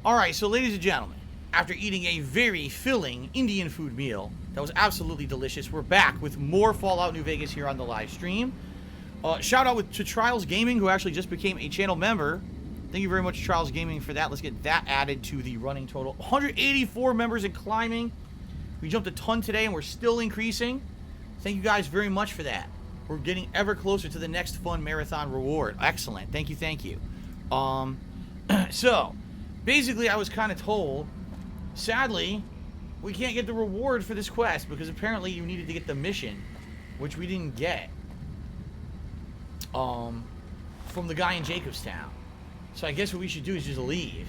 Alright, so ladies and gentlemen, after eating a very filling Indian food meal that was absolutely delicious, we're back with more Fallout New Vegas here on the live stream. Shout out to Trials Gaming, who actually just became a channel member. Thank you very much, Trials Gaming, for that. Let's get that added to the running total. 184 members and climbing. We jumped a ton today, and we're still increasing. Thank you guys very much for that. We're getting ever closer to the next fun marathon reward. Excellent. Thank you, thank you. So, basically, I was kind of told, sadly, we can't get the reward for this quest because apparently you needed to get the mission, which we didn't get, from the guy in Jacobstown. So I guess what we should do is just leave.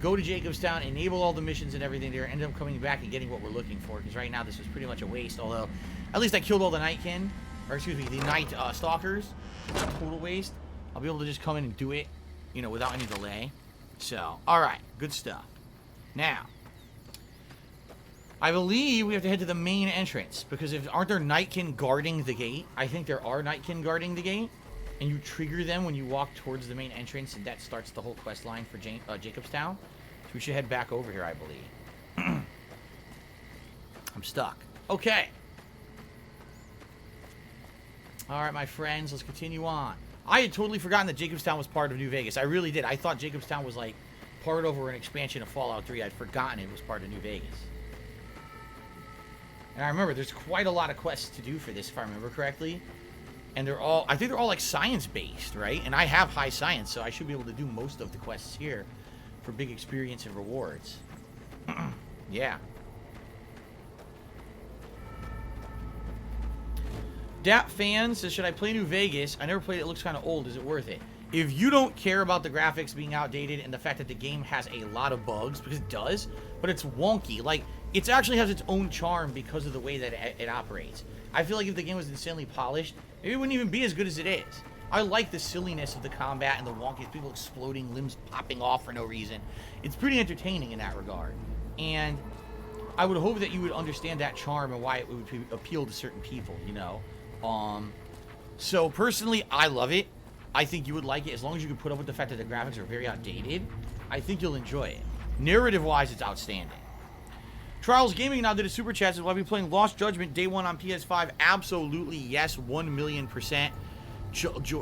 Go to Jacobstown, enable all the missions and everything there, end up coming back and getting what we're looking for, because right now this is pretty much a waste, although at least I killed all the Nightkin, or excuse me, the Night Stalkers. Total waste. I'll be able to just come in and do it, you know, without any delay. So, alright, good stuff. Now, I believe we have to head to the main entrance, because aren't there Nightkin guarding the gate? I think there are Nightkin guarding the gate, and you trigger them when you walk towards the main entrance, and that starts the whole quest line for Jacobstown. So we should head back over here, I believe. I'm stuck. Okay. Alright, my friends, let's continue on. I had totally forgotten that Jacobstown was part of New Vegas. I really did. I thought Jacobstown was like part over an expansion of Fallout 3. I'd forgotten it was part of New Vegas. And I remember there's quite a lot of quests to do for this, if I remember correctly. And they're all, I think they're all like science-based, right? And I have high science, so I should be able to do most of the quests here for big experience and rewards. Yeah. Dat Fan says, should I play New Vegas? I never played it. It looks kind of old. Is it worth it? If you don't care about the graphics being outdated and the fact that the game has a lot of bugs, because it does, but it's wonky. Like, it actually has its own charm because of the way that it operates. I feel like if the game was insanely polished, maybe it wouldn't even be as good as it is. I like the silliness of the combat and the wonky people exploding, limbs popping off for no reason. It's pretty entertaining in that regard. And I would hope that you would understand that charm and why it would appeal to certain people, you know? So personally, I love it. I think you would like it as long as you can put up with the fact that the graphics are very outdated. I think you'll enjoy it. Narrative-wise, it's outstanding. Trials Gaming now did a super chat. Says, will I be playing Lost Judgment day one on PS5? Absolutely, yes, 1,000,000%.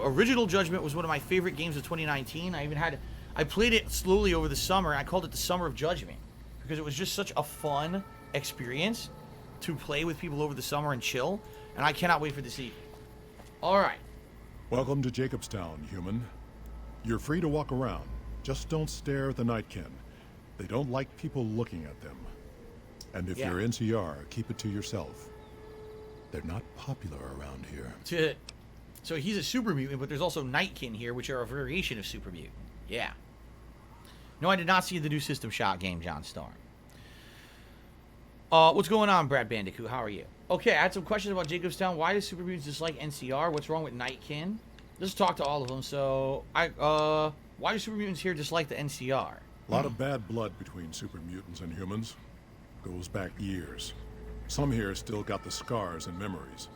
Original Judgment was one of my favorite games of 2019. I played it slowly over the summer. I called it the Summer of Judgment because it was just such a fun experience to play with people over the summer and chill. And I cannot wait for this evening. All right. Welcome to Jacobstown, human. You're free to walk around. Just don't stare at the Nightkin. They don't like people looking at them. And if you're NCR, keep it to yourself. They're not popular around here. So he's a super mutant, but there's also Nightkin here, which are a variation of super mutant. Yeah. No, I did not see the new System Shock game, John Storm. What's going on, Brad Bandicoot? How are you? Okay, I had some questions about Jacobstown. Why does super mutants dislike NCR? What's wrong with Nightkin? Let's talk to all of them. So, why do super mutants here dislike the NCR? A lot of bad blood between super mutants and humans. Goes back years. Some here still got the scars and memories.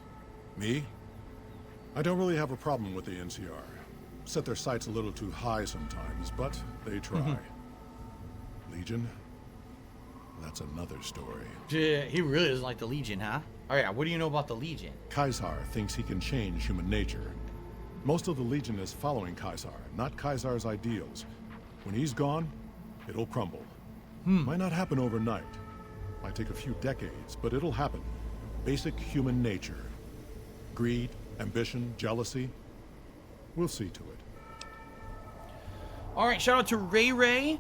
Me? I don't really have a problem with the NCR. Set their sights a little too high sometimes, but they try. Legion? That's another story. He really doesn't like the Legion, huh? Alright, what do you know about the Legion? Caesar thinks he can change human nature. Most of the Legion is following Caesar, not Caesar's ideals. When he's gone, it'll crumble. Might not happen overnight. Might take a few decades, but it'll happen. Basic human nature. Greed, ambition, jealousy. We'll see to it. Alright, shout out to Ray,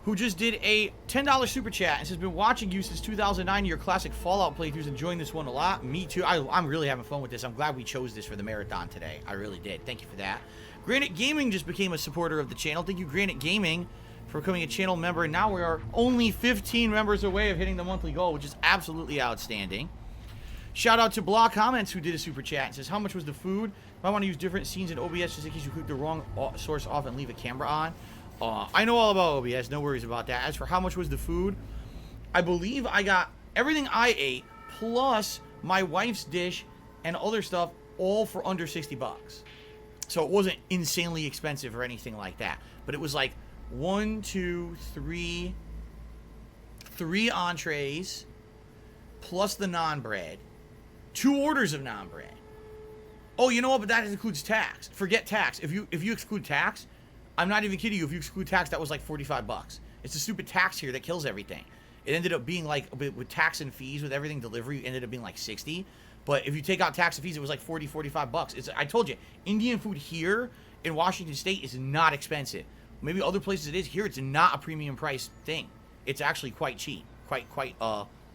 who just did a $10 super chat and says, been watching you since 2009, your classic Fallout playthroughs, enjoying this one a lot. Me too. I'm really having fun with this. I'm glad we chose this for the marathon today. I really did. Thank you for that. Granite Gaming just became a supporter of the channel. Thank you, Granite Gaming, for becoming a channel member. And now we are only 15 members away of hitting the monthly goal, which is absolutely outstanding. Shout out to Blah Comments, who did a super chat and says, how much was the food? If I want to use different scenes in OBS just in case you click the wrong source off and leave a camera on. I know all about OBS, no worries about that. As for how much was the food, I believe I got everything I ate, plus my wife's dish and other stuff, all for under $60. So it wasn't insanely expensive or anything like that. But it was like 1, 2, 3. 3 entrees plus the non-bread. 2 orders of non-bread. Oh, you know what? But that includes tax. Forget tax. If you exclude tax, I'm not even kidding you. If you exclude tax, that was like $45. It's the stupid tax here that kills everything. It ended up being like, with tax and fees, with everything delivery, it ended up being like 60. But if you take out tax and fees, it was like 40, 45 bucks. I told you, Indian food here in Washington State is not expensive. Maybe other places it is. Here, it's not a premium price thing. It's actually quite cheap, quite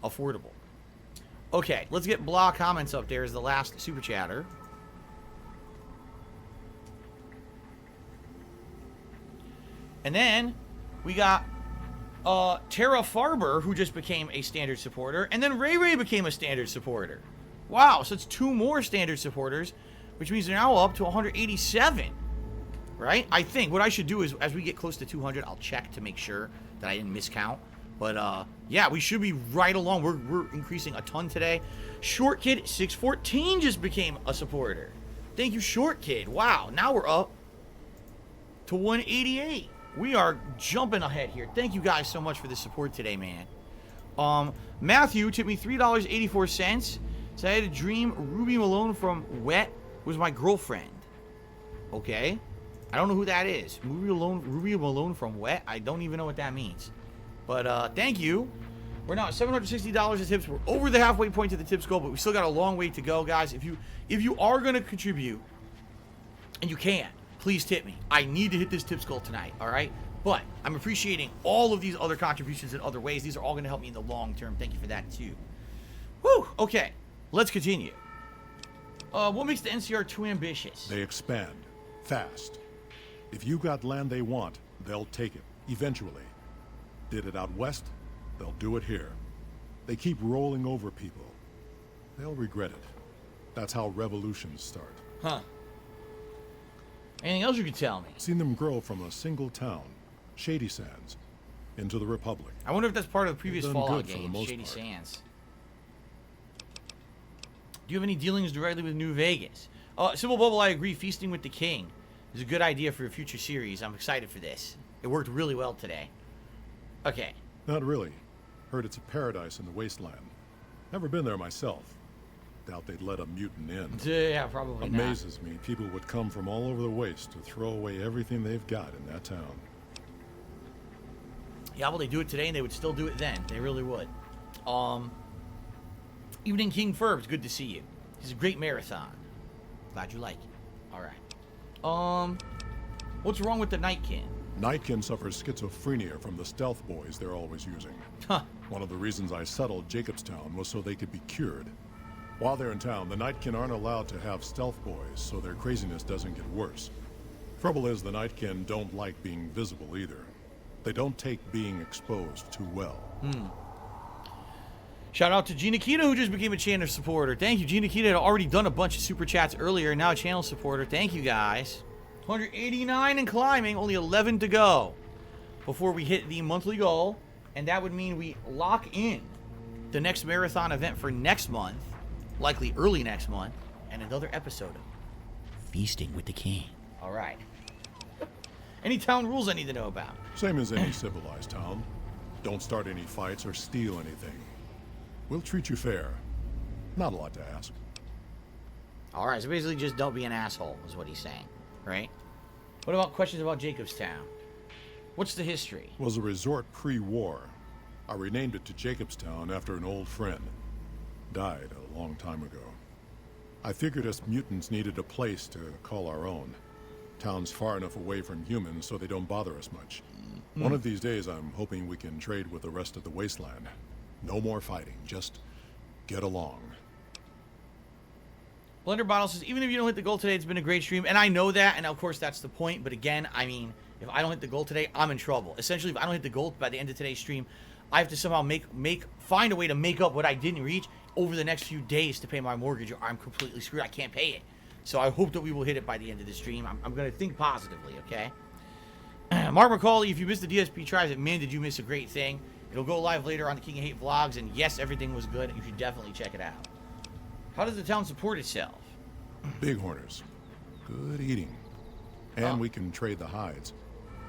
affordable. Okay, let's get blah comments up there as the last super chatter. And then we got Tara Farber, who just became a standard supporter, and then Ray became a standard supporter. Wow, so it's 2 more standard supporters, which means they're now up to 187. Right? I think what I should do is, as we get close to 200, I'll check to make sure that I didn't miscount. But yeah, we should be right along. We're increasing a ton today. Short Kid 614 just became a supporter. Thank you, Short Kid. Wow, now we're up to 188. We are jumping ahead here. Thank you guys so much for the support today, man. Matthew tipped me $3.84. So I had a dream Ruby Malone from Wet was my girlfriend. Okay. I don't know who that is. Ruby Malone from Wet? I don't even know what that means. But thank you. We're now at $760 in tips. We're over the halfway point to the tips goal, but we still got a long way to go, guys. If you are going to contribute, and you can, please tip me. I need to hit this tips goal tonight, all right? But I'm appreciating all of these other contributions in other ways. These are all going to help me in the long term. Thank you for that, too. Whew. Okay. Let's continue. What makes the NCR too ambitious? They expand. Fast. If you got land they want, they'll take it. Eventually. Did it out west, they'll do it here. They keep rolling over people. They'll regret it. That's how revolutions start. Huh. Anything else you could tell me? Seen them grow from a single town, Shady Sands, into the Republic. I wonder if that's part of the previous Fallout good for the game, most Shady part. Sands. Do you have any dealings directly with New Vegas? Sybil Bubble, I agree. Feasting with the King is a good idea for a future series. I'm excited for this. It worked really well today. Okay. Not really. Heard it's a paradise in the wasteland. Never been there myself. Doubt they'd let a mutant in. Yeah, probably not. Amazes me people would come from all over the waste to throw away everything they've got in that town. Yeah, well, they do it today, and they would still do it then. They really would. Evening King Ferbs, good to see you. It's a great marathon. Glad you like it. All right. What's wrong with the Nightkin? Nightkin suffers schizophrenia from the stealth boys they're always using. Huh. One of the reasons I settled Jacobstown was so they could be cured. While they're in town, the Nightkin aren't allowed to have stealth boys, so their craziness doesn't get worse. Trouble is, the Nightkin don't like being visible either. They don't take being exposed too well. Shout out to Gina Kita, who just became a channel supporter. Thank you. Gina Kita had already done a bunch of super chats earlier, now a channel supporter. Thank you, guys. 189 and climbing, only 11 to go before we hit the monthly goal, and that would mean we lock in the next marathon event for next month, likely early next month, and another episode of Feasting with the King. All right. Any town rules I need to know about? Same as any civilized town. Don't start any fights or steal anything. We'll treat you fair. Not a lot to ask. All right, so basically just don't be an asshole is what he's saying, right? What about questions about Jacobstown? What's the history? Was a resort pre-war. I renamed it to Jacobstown after an old friend. Died a long time ago. I figured us mutants needed a place to call our own. Town's far enough away from humans so they don't bother us much. One of these days I'm hoping we can trade with the rest of the wasteland. No more fighting, just get along. Blender Bottle says, even if you don't hit the goal today, it's been a great stream. And I know that, and of course that's the point. But again, I mean, if I don't hit the goal today, I'm in trouble. Essentially, if I don't hit the goal by the end of today's stream, I have to somehow find a way to make up what I didn't reach over the next few days to pay my mortgage, or I'm completely screwed. I can't pay it. So I hope that we will hit it by the end of the stream. I'm going to think positively, okay? Mark McCauley, if you missed the DSP Tribes, man, did you miss a great thing. It'll go live later on the King of Hate vlogs, and yes, everything was good. You should definitely check it out. How does the town support itself? Bighorners. Good eating. And we can trade the hides.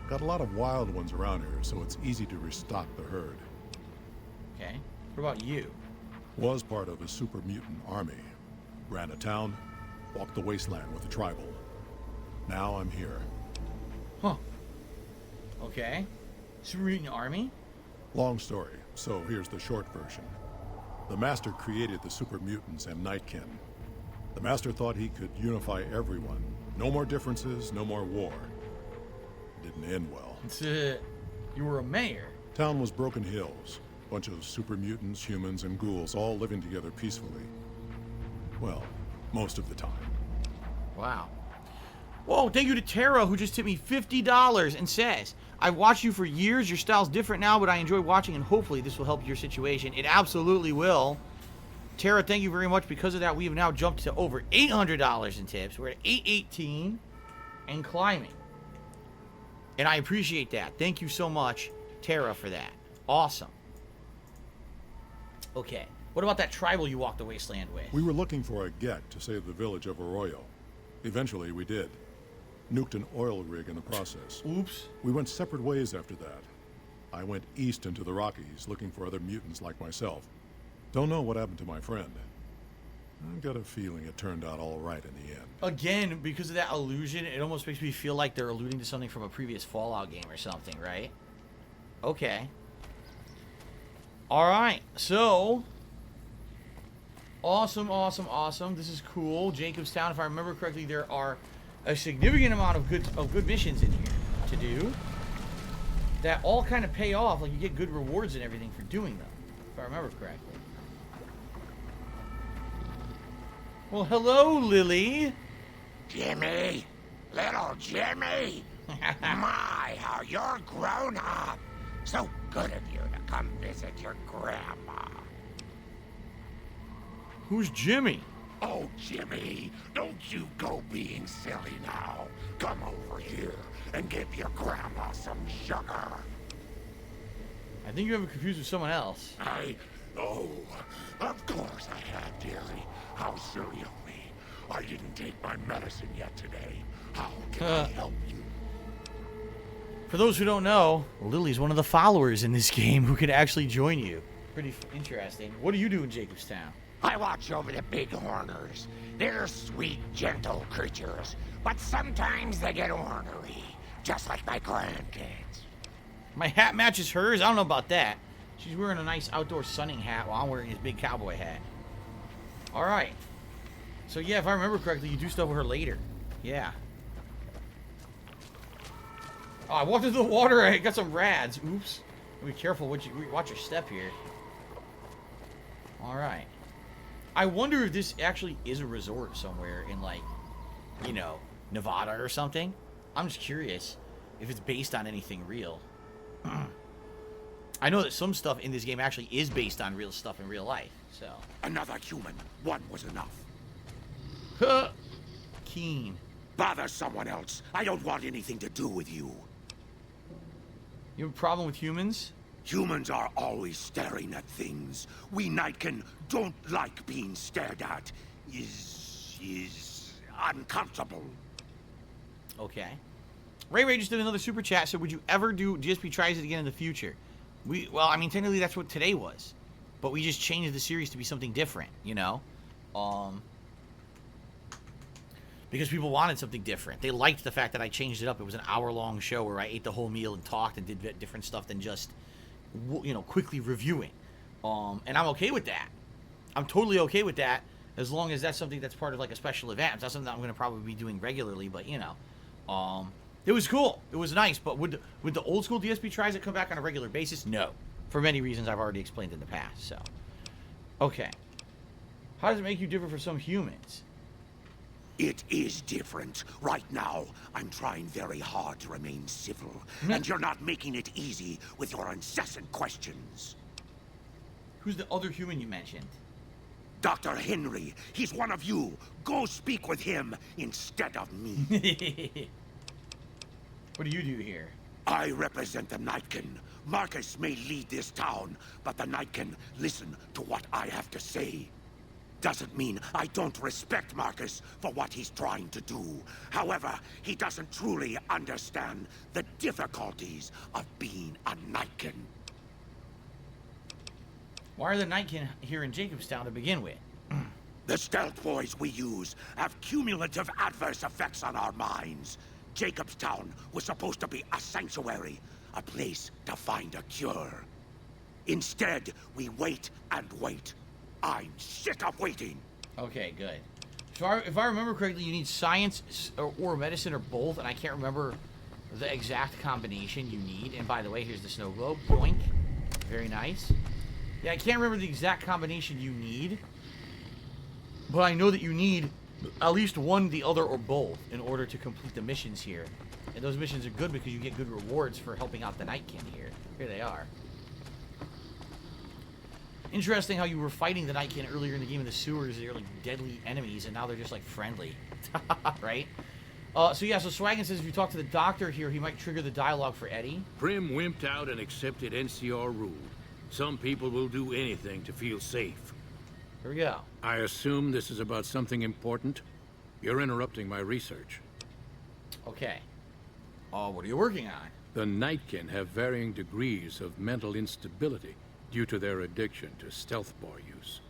Got a lot of wild ones around here, so it's easy to restock the herd. Okay. What about you? Was part of a super mutant army. Ran a town, walked the wasteland with the tribal. Now I'm here. Huh. Okay. Super Mutant Army? Long story, so here's the short version. The Master created the super mutants and Nightkin. The Master thought he could unify everyone. No more differences, no more war. Didn't end well. You were a mayor. Town was Broken Hills. Bunch of super mutants, humans, and ghouls all living together peacefully. Well, most of the time. Wow. Whoa, thank you to Tara, who just tipped me $50 and says, I've watched you for years. Your style's different now, but I enjoy watching, and hopefully this will help your situation. It absolutely will. Tara, thank you very much. Because of that, we have now jumped to over $800 in tips. We're at 818 and climbing. And I appreciate that. Thank you so much, Tara, for that. Awesome. Okay. What about that tribal you walked the wasteland with? We were looking for a get to save the village of Arroyo. Eventually, we did. Nuked an oil rig in the process. Oops. We went separate ways after that. I went east into the Rockies, looking for other mutants like myself. Don't know what happened to my friend. I've got a feeling it turned out all right in the end. Again, because of that illusion, it almost makes me feel like they're alluding to something from a previous Fallout game or something, right? Okay. Alright, so... Awesome, awesome, awesome. This is cool. Jacobstown, if I remember correctly, there are a significant amount of good missions in here to do that all kind of pay off. Like, you get good rewards and everything for doing them, if I remember correctly. Well, hello, Lily. Jimmy, little Jimmy. My, how you're grown up. So good of you to come visit your grandma. Who's Jimmy? Oh, Jimmy, don't you go being silly now. Come over here and give your grandma some sugar. I think you have it confused with someone else. Oh, of course I have, dearie. How silly of me. I didn't take my medicine yet today. How can I help you? For those who don't know, Lily's one of the followers in this game who can actually join you. Pretty interesting. What do you do in Jacobstown? I watch over the bighorners. They're sweet, gentle creatures, but sometimes they get ornery, just like my grandkids. My hat matches hers? I don't know about that. She's wearing a nice outdoor sunning hat while I'm wearing his big cowboy hat. Alright. So yeah, if I remember correctly, you do stuff with her later. Yeah. Oh, I walked into the water. I got some rads. Oops. Be careful. Watch your step here. Alright. I wonder if this actually is a resort somewhere in, like, you know, Nevada or something. I'm just curious if it's based on anything real. I know that some stuff in this game actually is based on real stuff in real life, so. Another human. One was enough. Huh. Keene. Bother someone else. I don't want anything to do with you. You have a problem with humans? Humans are always staring at things. We Nightkin don't like being stared at. Is uncomfortable. Okay. Ray just did another super chat. So would you ever do DSP tries it again in the future? Well, I mean, technically that's what today was, but we just changed the series to be something different, you know, because people wanted something different. They liked the fact that I changed it up. It was an hour-long show where I ate the whole meal and talked and did different stuff than just, you know, quickly reviewing. And I'm okay with that. I'm totally okay with that, as long as that's something that's part of, like, a special event. It's not something that I'm going to probably be doing regularly, but, you know, it was cool. It was nice, but would the old school DSP tries it come back on a regular basis? No. For many reasons I've already explained in the past, so. Okay. How does it make you different from some humans? It is different. Right now, I'm trying very hard to remain civil, and you're not making it easy with your incessant questions. Who's the other human you mentioned? Dr. Henry. He's one of you. Go speak with him instead of me. What do you do here? I represent the Nightkin. Marcus may lead this town, but the Nightkin listen to what I have to say. doesn't mean I don't respect Marcus for what he's trying to do. However, he doesn't truly understand the difficulties of being a Nightkin. Why are the Nightkin here in Jacobstown to begin with? The stealth boys we use have cumulative adverse effects on our minds. Jacobstown was supposed to be a sanctuary, a place to find a cure. Instead, we wait and wait. I'm sick of waiting. Okay, good. So if I remember correctly, you need science or medicine or both, and I can't remember the exact combination you need. And by the way, here's the snow globe. Boink. Very nice. Yeah, I can't remember the exact combination you need, but I know that you need at least one, the other, or both in order to complete the missions here. And those missions are good because you get good rewards for helping out the Nightkin here. Here they are. Interesting how you were fighting the Nightkin earlier in the game in the sewers. They're like deadly enemies, and now they're just like friendly. Right? So yeah, so Swaggin says if you talk to the doctor here, he might trigger the dialogue for Eddie. Prim wimped out and accepted NCR rule. Some people will do anything to feel safe. Here we go. I assume this is about something important? You're interrupting my research. Okay. What are you working on? The Nightkin have varying degrees of mental instability due to their addiction to stealth boy use.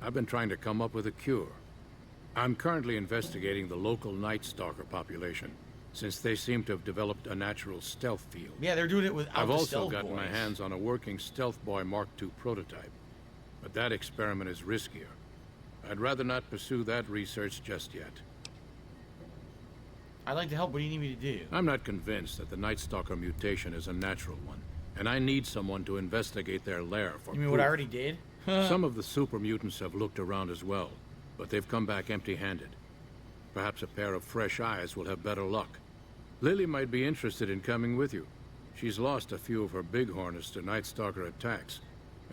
I've been trying to come up with a cure. I'm currently investigating the local Night Stalker population, since they seem to have developed a natural stealth field. Yeah, they're doing it without I've the also stealth gotten my boys. hands on a working Stealth Boy Mark II prototype, but that experiment is riskier. I'd rather not pursue that research just yet. I'd like to help. What do you need me to do? I'm not convinced that the Night Stalker mutation is a natural one, and I need someone to investigate their lair for You mean what I proof. already did? Some of the super mutants have looked around as well, but they've come back empty-handed. Perhaps a pair of fresh eyes will have better luck. Lily might be interested in coming with you. She's lost a few of her bighorners to Night Stalker attacks,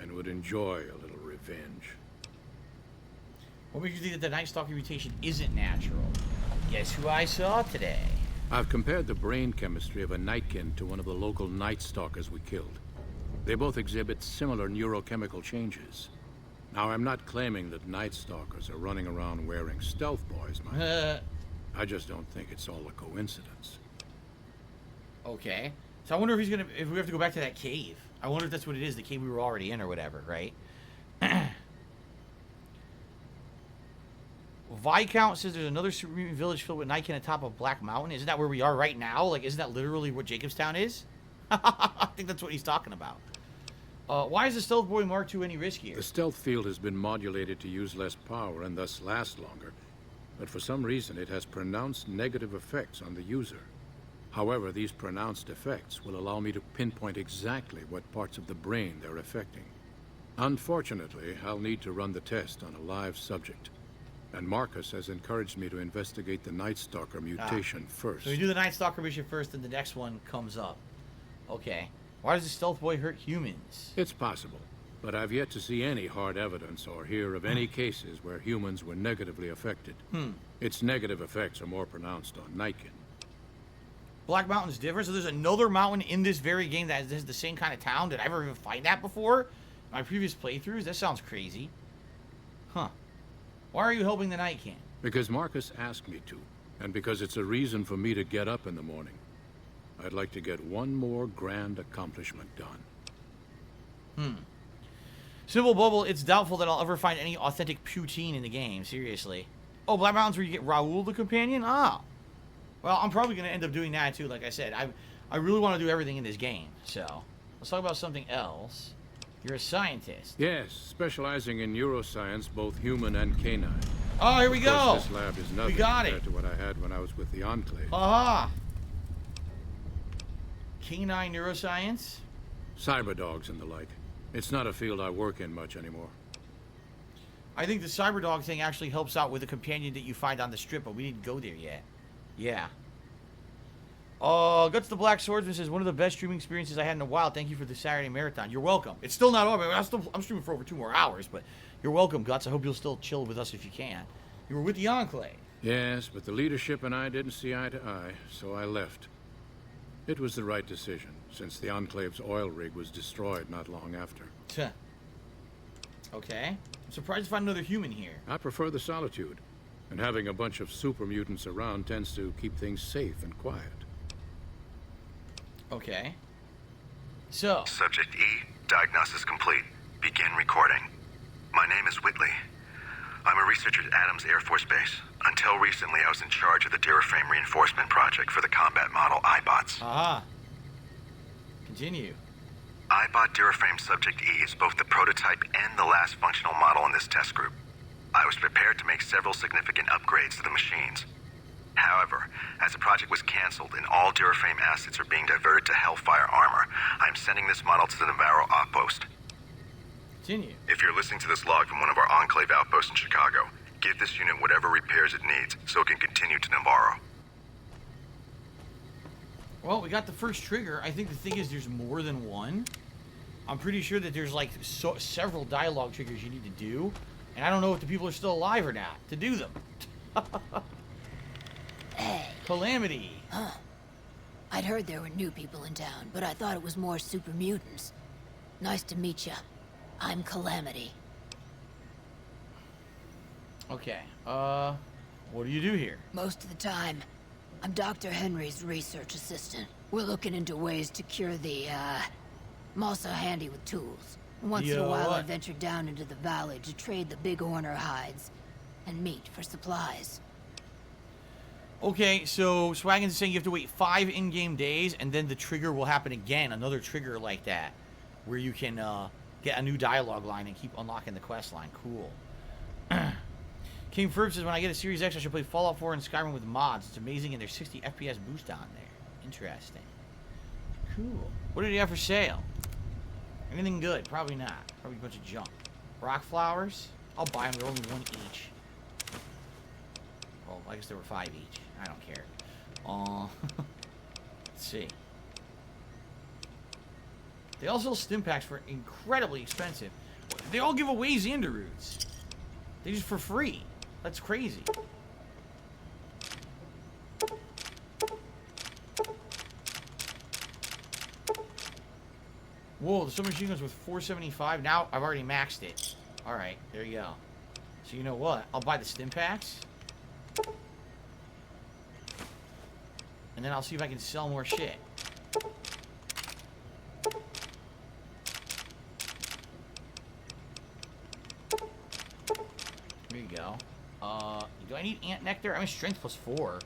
and would enjoy a little revenge. What makes you think that the Night Stalker mutation isn't natural? Guess who I saw today? I've compared the brain chemistry of a Nightkin to one of the local Night Stalkers we killed. They both exhibit similar neurochemical changes. Now, I'm not claiming that Night Stalkers are running around wearing stealth boys, mind. I just don't think it's all a coincidence. Okay. So I wonder if if we have to go back to that cave. I wonder if that's what it is, the cave we were already in or whatever, right? Viscount says there's another super mutant village filled with Nightkin atop of Black Mountain. Isn't that where we are right now? Like, isn't that literally what Jacobstown is? I think that's what he's talking about. Why is the Stealth Boy Mark II any riskier? The stealth field has been modulated to use less power and thus last longer, but for some reason it has pronounced negative effects on the user. However, these pronounced effects will allow me to pinpoint exactly what parts of the brain they're affecting. Unfortunately, I'll need to run the test on a live subject. And Marcus has encouraged me to investigate the Night Stalker mutation first. So we do the Night Stalker mission first, then the next one comes up. Okay. Why does the Stealth Boy hurt humans? It's possible, but I've yet to see any hard evidence or hear of any cases where humans were negatively affected. Its negative effects are more pronounced on Nightkin. Black Mountain's different, so there's another mountain in this very game that is the same kind of town. Did I ever even find that before? My previous playthroughs? That sounds crazy. Huh. Why are you helping the Nightkin? Because Marcus asked me to, and because it's a reason for me to get up in the morning. I'd like to get one more grand accomplishment done. Simple Bubble, it's doubtful that I'll ever find any authentic poutine in the game. Seriously. Oh, Black Mountain's where you get Raoul the companion? Ah. Well, I'm probably going to end up doing that too, like I said. I really want to do everything in this game, so. Let's talk about something else. You're a scientist. Yes, specializing in neuroscience, both human and canine. Oh, here we Of go. course, this lab is nothing got compared it. to what I had when I was with the Enclave. Aha. Canine neuroscience? Cyber dogs and the like. It's not a field I work in much anymore. I think the Cyberdog thing actually helps out with the companion that you find on the strip, but we didn't go there yet. Yeah. Guts the Black Swordsman says, one of the best streaming experiences I had in a while. Thank you for the Saturday marathon. You're welcome. It's still not over. I'm streaming for over 2 more hours, but you're welcome, Guts. I hope you'll still chill with us if you can. You were with the Enclave. Yes, but the leadership and I didn't see eye to eye, so I left. It was the right decision, since the Enclave's oil rig was destroyed not long after. Okay. I'm surprised to find another human here. I prefer the solitude, and having a bunch of super mutants around tends to keep things safe and quiet. Okay. So. Subject E, diagnosis complete. Begin recording. My name is Whitley. I'm a researcher at Adams Air Force Base. Until recently, I was in charge of the Duraframe reinforcement project for the combat model iBots. Aha. Continue. iBot Duraframe Subject E is both the prototype and the last functional model in this test group. I was prepared to make several significant upgrades to the machines. However, as the project was canceled and all Duraframe assets are being diverted to Hellfire armor, I'm sending this model to the Navarro outpost. Continue. If you're listening to this log from one of our Enclave outposts in Chicago, give this unit whatever repairs it needs so it can continue to Navarro. Well, we got the first trigger. I think the thing is there's more than one. I'm pretty sure that there's like several dialogue triggers you need to do. And I don't know if the people are still alive or not to do them. Hey. Calamity. Huh. I'd heard there were new people in town, but I thought it was more super mutants. Nice to meet ya. I'm Calamity. Okay. What do you do here? Most of the time, I'm Dr. Henry's research assistant. We're looking into ways to cure the, I'm also handy with tools. Once in a while, I venture down into the valley to trade the big horner hides and meat for supplies. Okay, so Swaggin's saying you have to wait 5 in-game days, and then the trigger will happen again. Another trigger like that, where you can get a new dialogue line and keep unlocking the quest line. Cool. King Ferb says, when I get a Series X, I should play Fallout 4 and Skyrim with mods. It's amazing, and there's 60 FPS boost on there. Interesting. Cool. What did he have for sale? Anything good? Probably not. Probably a bunch of junk. Rock flowers? I'll buy them. They're only 1 each. Well, I guess there were 5 each. I don't care. Let's see. They all sell stim packs for incredibly expensive. They all give away Xander roots. They just for free. That's crazy. Whoa, the submachine guns with 475. Now I've already maxed it. Alright, there you go. So you know what? I'll buy the stim packs. And then I'll see if I can sell more shit. There you go. Do I need ant nectar? I'm in strength +4. If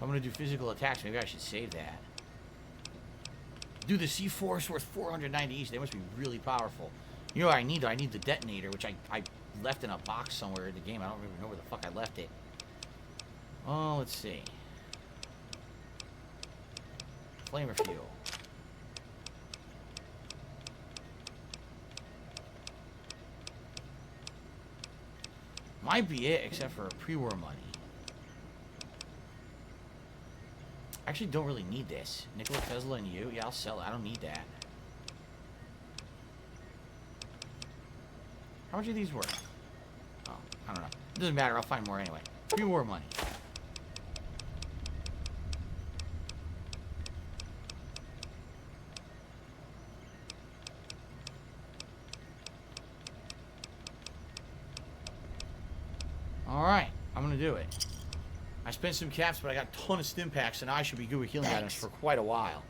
I'm gonna do physical attacks, maybe I should save that. Dude, the C4 is worth 490 each. They must be really powerful. You know what I need, though? I need the detonator, which I left in a box somewhere in the game. I don't even know where the fuck I left it. Oh, let's see. Flamer fuel. Might be it, except for pre-war money. I actually don't really need this. Nikola Tesla and you? Yeah, I'll sell it. I don't need that. How much are these worth? Oh, I don't know. It doesn't matter. I'll find more anyway. Pre-war money. Alright, I'm gonna do it. I spent some caps, but I got a ton of stim packs, and I should be good with healing items for quite a while.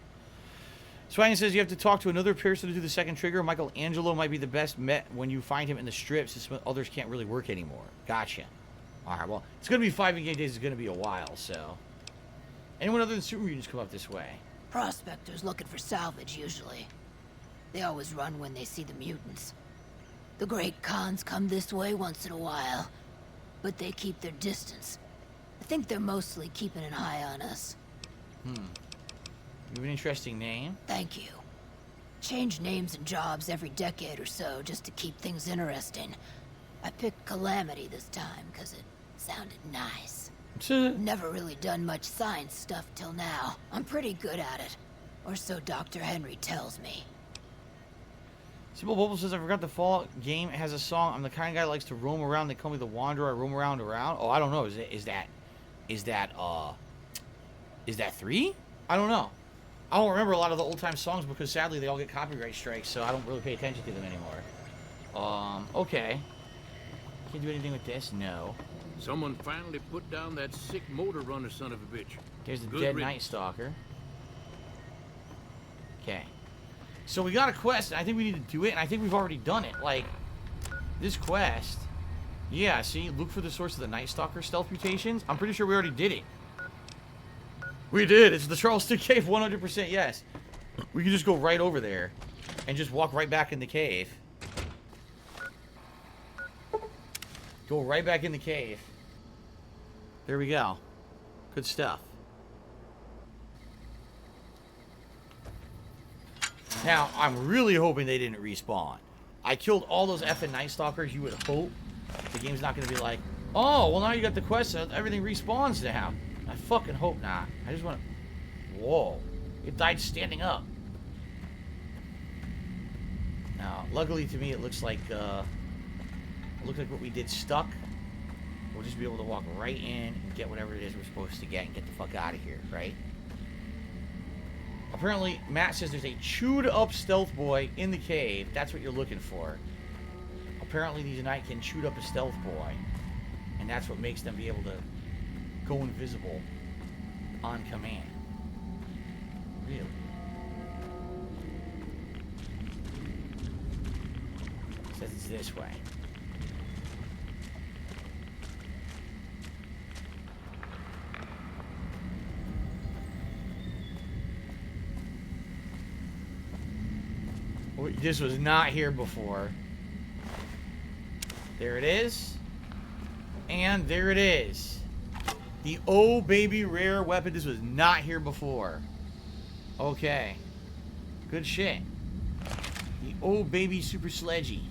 Swaggin says you have to talk to another person to do the second trigger. Michelangelo might be the best met when you find him in the strips, since others can't really work anymore. Gotcha. Alright, well, it's gonna be 5 in-game days. It's gonna be a while, so. Anyone other than super mutants come up this way? Prospectors looking for salvage, usually. They always run when they see the mutants. The great Khans come this way once in a while, but they keep their distance. I think they're mostly keeping an eye on us. You have an interesting name. Thank you. Change names and jobs every decade or so just to keep things interesting. I picked Calamity this time because it sounded nice. Never really done much science stuff till now. I'm pretty good at it. Or so Dr. Henry tells me. Simple Bubble says, I forgot the Fallout game has a song. I'm the kind of guy that likes to roam around. They call me the Wanderer. I roam around. Oh, I don't know. Is that 3? I don't know. I don't remember a lot of the old time songs because sadly they all get copyright strikes, so I don't really pay attention to them anymore. Okay. Can't do anything with this? No. Someone finally put down that sick motor runner son of a bitch. There's the Good dead riddance. Night Stalker. Okay. So we got a quest, and I think we need to do it, and I think we've already done it. Like, this quest... Yeah, see? Look for the source of the Night Stalker stealth mutations. I'm pretty sure we already did it. We did! It's the Charleston Cave, 100% yes. We can just go right over there and just walk right back in the cave. Go right back in the cave. There we go. Good stuff. Now, I'm really hoping they didn't respawn. I killed all those effing Night Stalkers. You would hope the game's not going to be like, oh, well, now you got the quest, so everything respawns now. I fucking hope not. I just want to... Whoa. It died standing up. Now, luckily to me, it looks like what we did stuck. We'll just be able to walk right in and get whatever it is we're supposed to get and get the fuck out of here, right? Apparently, Matt says there's a chewed up stealth boy in the cave. That's what you're looking for. Apparently, these Nightkin chewed up a stealth boy. And that's what makes them be able to go invisible on command. Really? Says it's this way. This was not here before. There it is. And there it is. The oh baby rare weapon. This was not here before. Okay. Good shit. The oh baby super sledgy.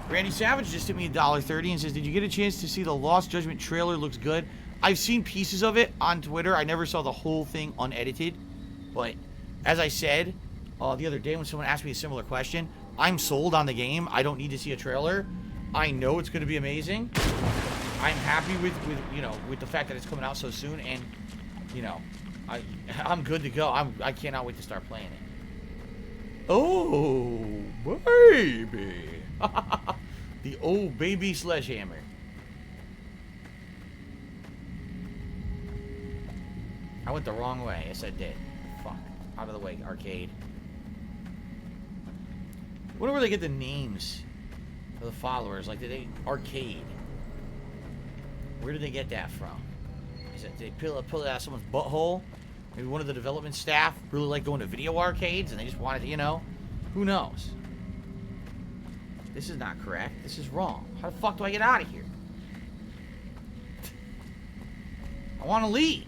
Randy Savage just hit me $1.30 and says, did you get a chance to see the Lost Judgment trailer? Looks good. I've seen pieces of it on Twitter. I never saw the whole thing unedited. But as I said the other day when someone asked me a similar question, I'm sold on the game. I don't need to see a trailer. I know it's going to be amazing. I'm happy with the fact that it's coming out so soon, and I'm good to go. I cannot wait to start playing it. Oh baby, the old baby sledgehammer. I went the wrong way. Yes, I did. Fuck. Out of the way, arcade. I wonder where they get the names of the followers. Like, did they arcade? Where did they get that from? Is it, did they pull it out of someone's butthole? Maybe one of the development staff really like going to video arcades and they just wanted to, who knows? This is not correct. This is wrong. How the fuck do I get out of here? I want to leave.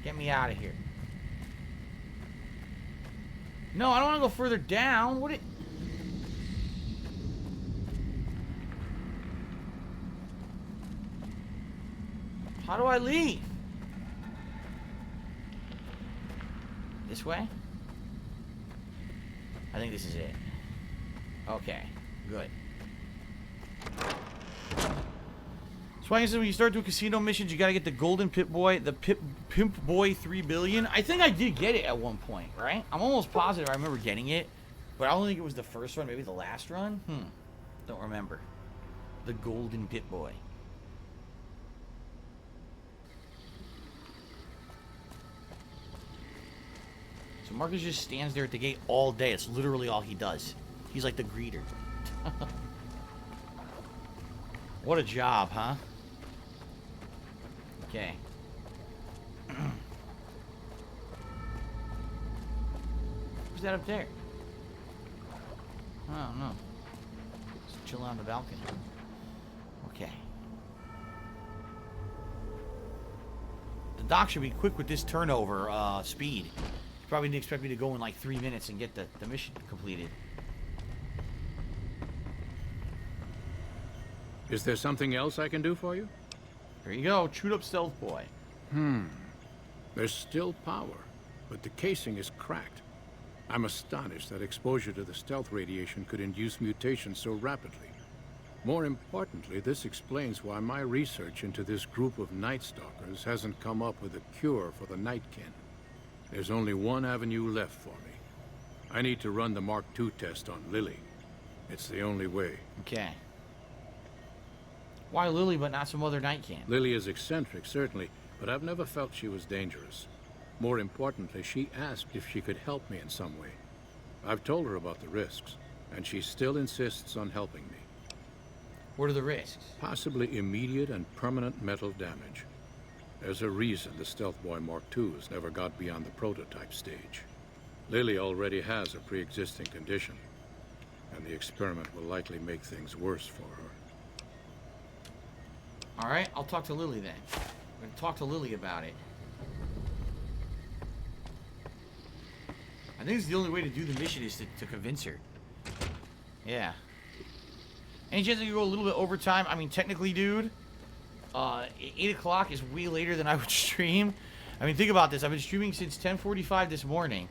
Get me out of here. No, I don't want to go further down. What it... How do I leave? This way? I think this is it. Okay, good. Swang says when you start doing casino missions, you gotta get the golden Pimp Boy, the Pimp Boy 3 billion. I think I did get it at one point, right? I'm almost positive I remember getting it, but I don't think it was the first run, maybe the last run. Don't remember. The golden Pit Boy. So Marcus just stands there at the gate all day. It's literally all he does. He's like the greeter. What a job, huh? Okay. Who's that up there? I don't know. Just chill on the balcony. Okay. The doc should be quick with this turnover speed. You probably didn't expect me to go in like 3 minutes and get the mission completed. Is there something else I can do for you? There you go, chewed up stealth boy. There's still power, but the casing is cracked. I'm astonished that exposure to the stealth radiation could induce mutations so rapidly. More importantly, this explains why my research into this group of Night Stalkers hasn't come up with a cure for the Nightkin. There's only one avenue left for me. I need to run the Mark II test on Lily. It's the only way. Okay. Why Lily but not some other night camp? Lily is eccentric, certainly, but I've never felt she was dangerous. More importantly, she asked if she could help me in some way. I've told her about the risks, and she still insists on helping me. What are the risks? Possibly immediate and permanent metal damage. There's a reason the Stealth Boy Mark IIs never got beyond the prototype stage. Lily already has a pre-existing condition, and the experiment will likely make things worse for her. Alright, I'll talk to Lily then. I'm gonna talk to Lily about it. I think it's the only way to do the mission is to convince her. Yeah. Any chance I can go a little bit overtime? I mean, technically, dude, 8 o'clock is way later than I would stream. I mean, think about this. I've been streaming since 10:45 this morning.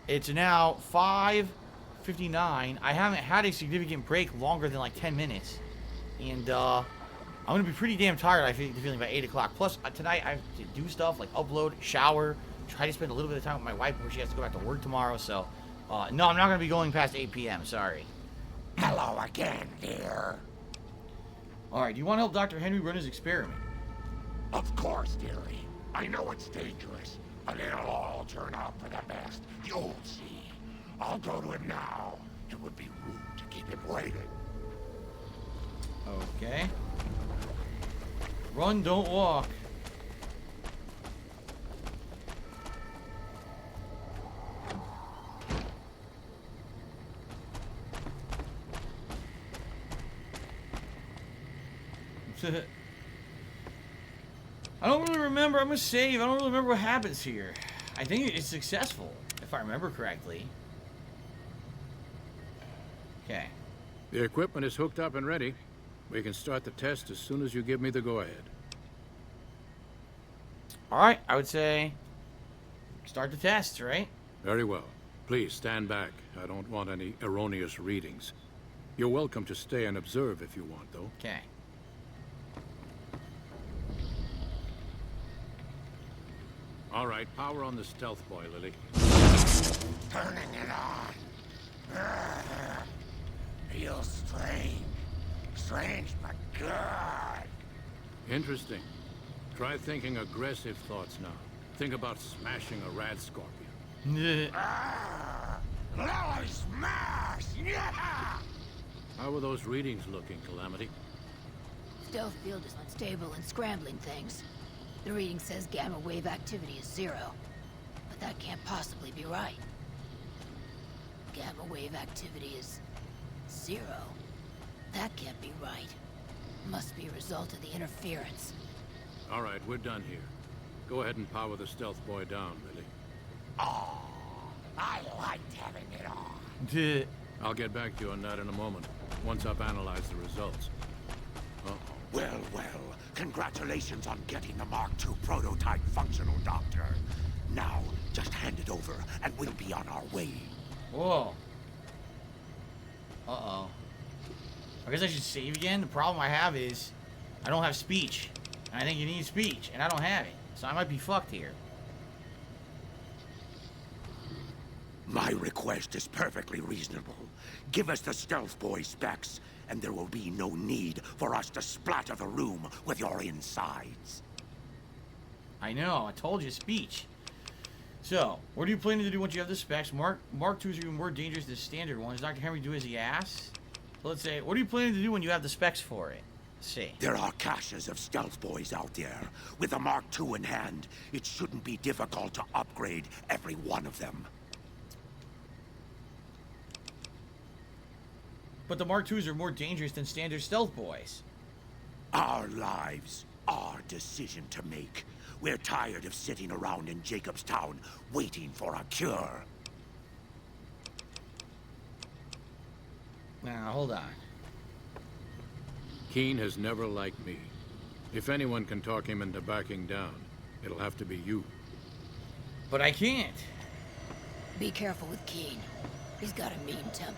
It's now 5:59. I haven't had a significant break longer than like 10 minutes. And, I'm going to be pretty damn tired, I feel feeling by 8 o'clock. Plus, tonight I have to do stuff like upload, shower, try to spend a little bit of time with my wife before she has to go back to work tomorrow. So, no, I'm not going to be going past 8 p.m. Sorry. Hello again, dear. Alright, do you want to help Dr. Henry run his experiment? Of course, dearie. I know it's dangerous, but it'll all turn out for the best. You'll see. I'll go to him now. It would be rude to keep him waiting. Okay. Run, don't walk. I don't really remember. I'm gonna save. I don't really remember what happens here. I think it's successful, if I remember correctly. Okay. The equipment is hooked up and ready. We can start the test as soon as you give me the go-ahead. Alright, I would say start the test, right? Very well. Please stand back. I don't want any erroneous readings. You're welcome to stay and observe if you want, though. Okay. All right, power on the Stealth Boy, Lily. Turning it on. Feels strange. Strange, but good. Interesting. Try thinking aggressive thoughts now. Think about smashing a rad scorpion. Lily smash! Yeah! How are those readings looking, Calamity? Stealth field is unstable and scrambling things. The reading says gamma wave activity is 0. But that can't possibly be right. Gamma wave activity is 0. That can't be right. Must be a result of the interference. All right, we're done here. Go ahead and power the Stealth Boy down, Lily. Oh, I liked having it on. I'll get back to you on that in a moment, once I've analyzed the results. Uh-oh. Well, well, congratulations on getting the Mark II prototype functional, Doctor. Now, just hand it over, and we'll be on our way. Whoa. Uh-oh. I guess I should save again. The problem I have is I don't have speech. And I think you need speech, and I don't have it. So I might be fucked here. My request is perfectly reasonable. Give us the Stealth Boy specs, and there will be no need for us to splatter the room with your insides. I know, I told you, speech. So, what are you planning to do once you have the specs? Mark II is even more dangerous than the standard one. Does Dr. Henry do as he asks? So let's say, what are you planning to do when you have the specs for it? Let's see. There are caches of Stealth Boys out there. With the Mark II in hand, it shouldn't be difficult to upgrade every one of them. But the Mark IIs are more dangerous than standard stealth boys. Our lives, our decision to make. We're tired of sitting around in Jacobstown waiting for a cure. Now, hold on. Keene has never liked me. If anyone can talk him into backing down, it'll have to be you. But I can't. Be careful with Keene. He's got a mean temper.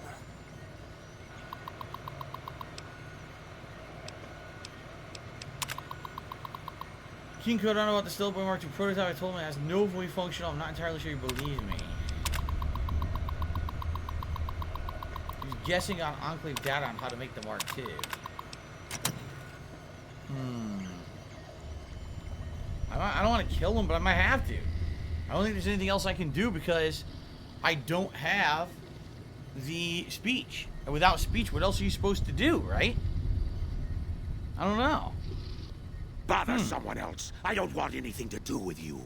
Keene code on about the Stealth Boy Mark II prototype. I told him it has no fully functional. I'm not entirely sure he believes me. guessing on Enclave data on how to make the Mark II. I don't want to kill him, but I might have to. I don't think there's anything else I can do because I don't have the speech. And without speech, what else are you supposed to do, right? I don't know. Bother someone else. I don't want anything to do with you.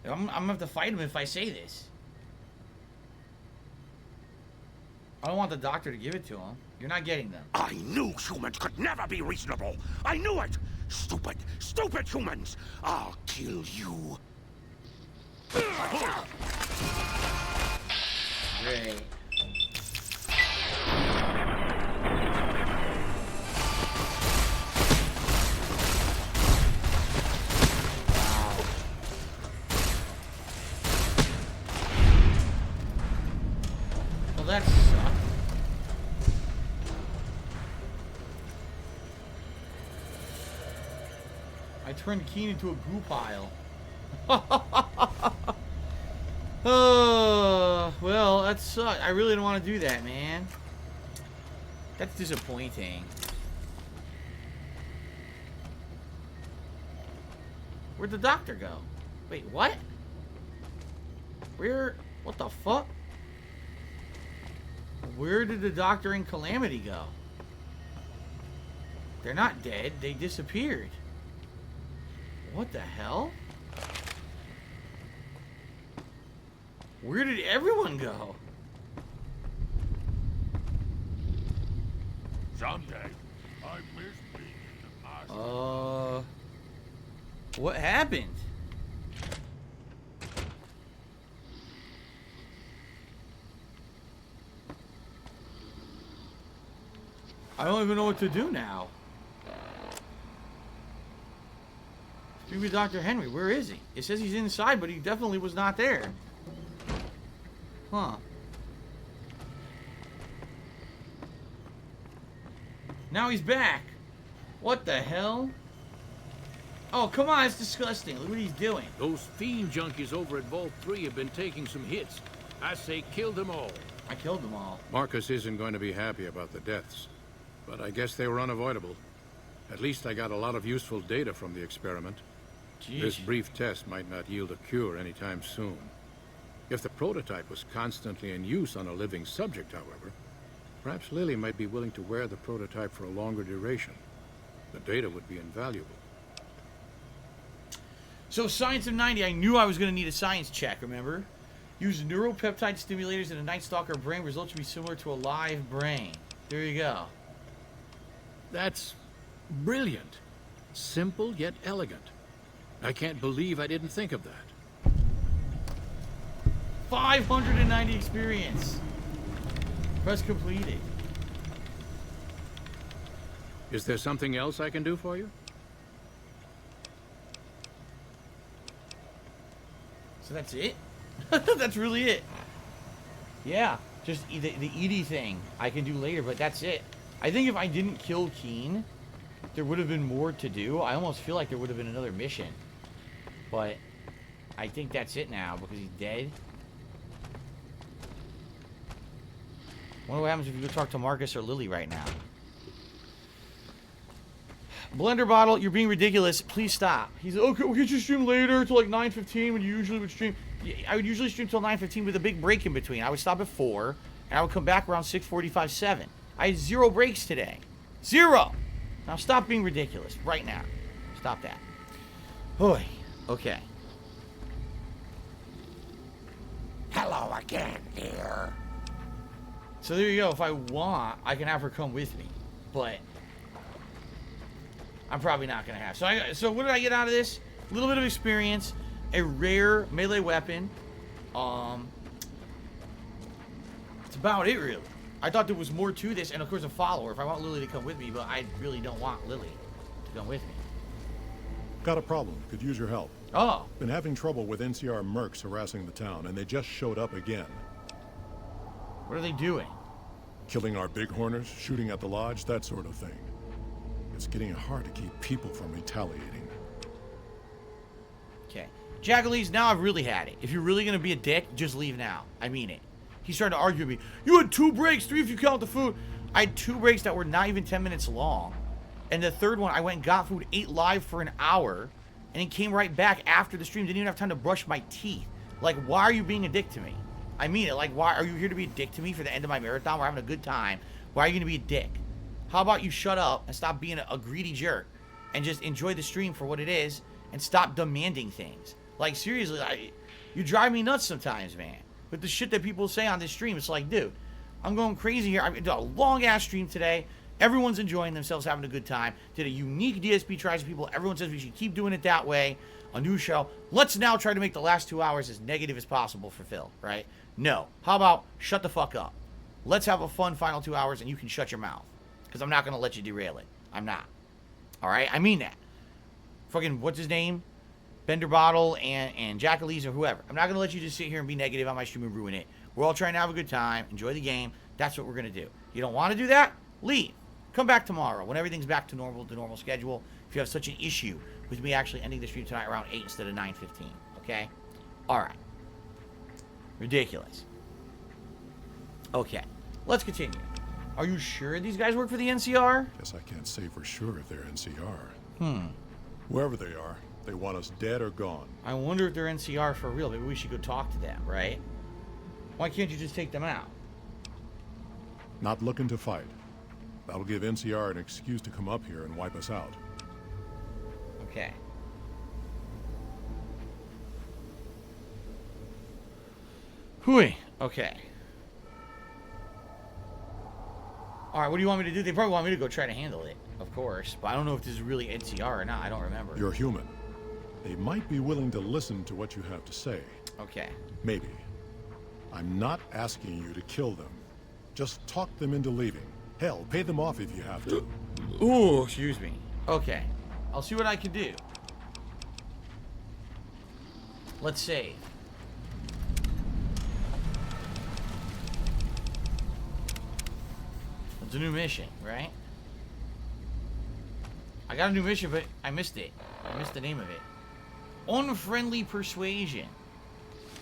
I'm gonna have to fight him if I say this. I don't want the doctor to give it to him. You're not getting them. I knew humans could never be reasonable. I knew it. Stupid, stupid humans. I'll kill you. Great. Well, that sucked. I turned Keene into a goo pile. Well, that sucked. I really don't want to do that, man. That's disappointing. Where'd the doctor go? Wait, what? What the fuck? Where did the doctor and Calamity go? They're not dead. They disappeared. What the hell? Where did everyone go? Someday, I miss being in the past. What happened? I don't even know what to do now. Speak with Dr. Henry. Where is he? It says he's inside, but he definitely was not there. Huh. Now he's back. What the hell? Oh, come on. It's disgusting. Look what he's doing. Those fiend junkies over at Vault 3 have been taking some hits. I say kill them all. I killed them all. Marcus isn't going to be happy about the deaths, but I guess they were unavoidable. At least I got a lot of useful data from the experiment. Jeez. This brief test might not yield a cure anytime soon. If the prototype was constantly in use on a living subject, however, perhaps Lily might be willing to wear the prototype for a longer duration. The data would be invaluable. So, Science of 90, I knew I was going to need a science check, remember? Use neuropeptide stimulators in a Night Stalker brain. Results should be similar to a live brain. There you go. That's brilliant. Simple yet elegant. I can't believe I didn't think of that. 590 experience. Press completed. Is there something else I can do for you? So that's it? That's really it. Yeah, just the Edie thing I can do later, but that's it. I think if I didn't kill Keene, there would have been more to do. I almost feel like there would have been another mission. But I think that's it now because he's dead. Wonder what happens if you go talk to Marcus or Lily right now. Blender Bottle, you're being ridiculous. Please stop. He's like, okay, we'll get you stream later till like 9:15 when you usually would stream. I would usually stream till 9:15 with a big break in between. I would stop at 4 and I would come back around 6:45, 7. I had 0 breaks today. 0! Now stop being ridiculous right now. Stop that. Boy. Okay. Hello again, dear. So there you go. If I want, I can have her come with me. But I'm probably not going to have. So what did I get out of this? A little bit of experience. A rare melee weapon. It's about it, really. I thought there was more to this. And, of course, a follower. If I want Lily to come with me. But I really don't want Lily to come with me. Got a problem. Could use your help. Oh. Been having trouble with NCR mercs harassing the town, and they just showed up again. What are they doing? Killing our bighorners, shooting at the lodge, that sort of thing. It's getting hard to keep people from retaliating. Okay. Jackalese, now I've really had it. If you're really going to be a dick, just leave now. I mean it. He's trying to argue with me. You had 2 breaks, 3 if you count the food. I had 2 breaks that were not even 10 minutes long. And the third one, I went and got food, ate live for an hour, and then came right back after the stream. Didn't even have time to brush my teeth. Like, why are you being a dick to me? I mean it. Like, why are you here to be a dick to me for the end of my marathon? We're having a good time. Why are you going to be a dick? How about you shut up and stop being a greedy jerk and just enjoy the stream for what it is and stop demanding things? Like, seriously, you drive me nuts sometimes, man. With the shit that people say on this stream, it's like, dude, I'm going crazy here. I did a long-ass stream today. Everyone's enjoying themselves, having a good time. Did a unique DSP tries to people. Everyone says we should keep doing it that way. A new show. Let's now try to make the last 2 hours as negative as possible for Phil, right? No. How about shut the fuck up? Let's have a fun final 2 hours and you can shut your mouth. Because I'm not going to let you derail it. I'm not. All right? I mean that. Fucking, what's his name? Bender Bottle and Jackalese or whoever. I'm not going to let you just sit here and be negative on my stream and ruin it. We're all trying to have a good time, enjoy the game. That's what we're going to do. You don't want to do that? Leave. Come back tomorrow when everything's back to normal, the normal schedule. If you have such an issue with me actually ending the stream tonight around 8 instead of 9:15. Okay? All right. Ridiculous. Okay. Let's continue. Are you sure these guys work for the NCR? Guess I can't say for sure if they're NCR. Whoever they are, they want us dead or gone. I wonder if they're NCR for real. Maybe we should go talk to them, right? Why can't you just take them out? Not looking to fight. That'll give NCR an excuse to come up here and wipe us out. Okay. Hooey. Okay. Alright, what do you want me to do? They probably want me to go try to handle it, of course. But I don't know if this is really NCR or not. I don't remember. You're human. They might be willing to listen to what you have to say. Okay. Maybe. I'm not asking you to kill them. Just talk them into leaving. Hell, pay them off if you have to. Ooh, excuse me. Okay. I'll see what I can do. Let's save. It's a new mission, right? I got a new mission, but I missed it. I missed the name of it. Unfriendly persuasion.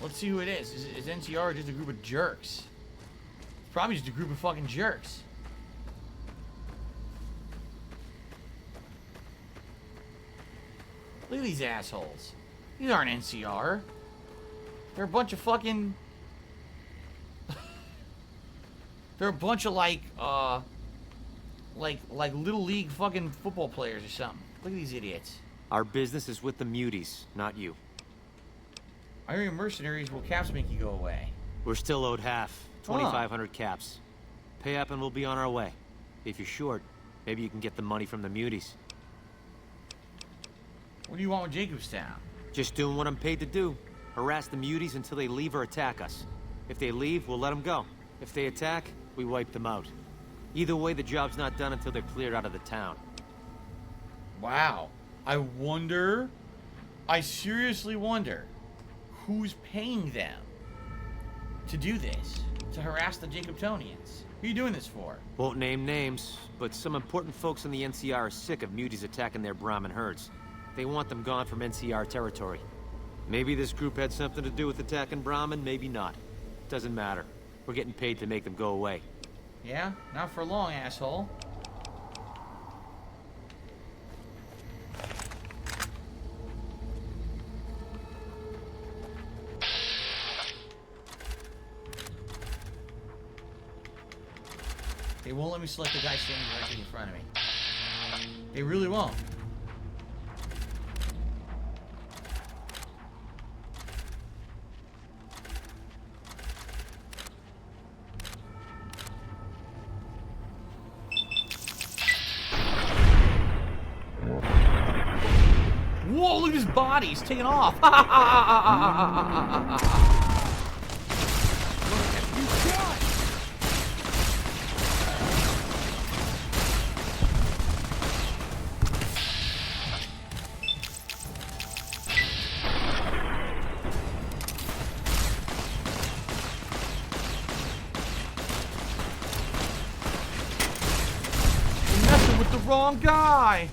Let's see who it is. Is NCR just a group of jerks? It's probably just a group of fucking jerks. Look at these assholes. These aren't NCR. They're a bunch of fucking... They're a bunch of like little league fucking football players or something. Look at these idiots. Our business is with the muties, not you. I hear mercenaries will caps make you go away. We're still owed half, 2,500 caps. Pay up and we'll be on our way. If you're short, maybe you can get the money from the muties. What do you want with Jacobstown? Just doing what I'm paid to do. Harass the muties until they leave or attack us. If they leave, we'll let them go. If they attack, we wipe them out. Either way, the job's not done until they're cleared out of the town. Wow. I seriously wonder who's paying them to do this, to harass the Jacobtonians. Who are you doing this for? Won't name names, but some important folks in the NCR are sick of muties attacking their Brahmin herds. They want them gone from NCR territory. Maybe this group had something to do with attacking Brahmin, maybe not. Doesn't matter. We're getting paid to make them go away. Yeah? Not for long, asshole. They won't let me select the guy standing directly in front of me. They really won't. Whoa, look at his body. He's taking off. You're messing with the wrong guy.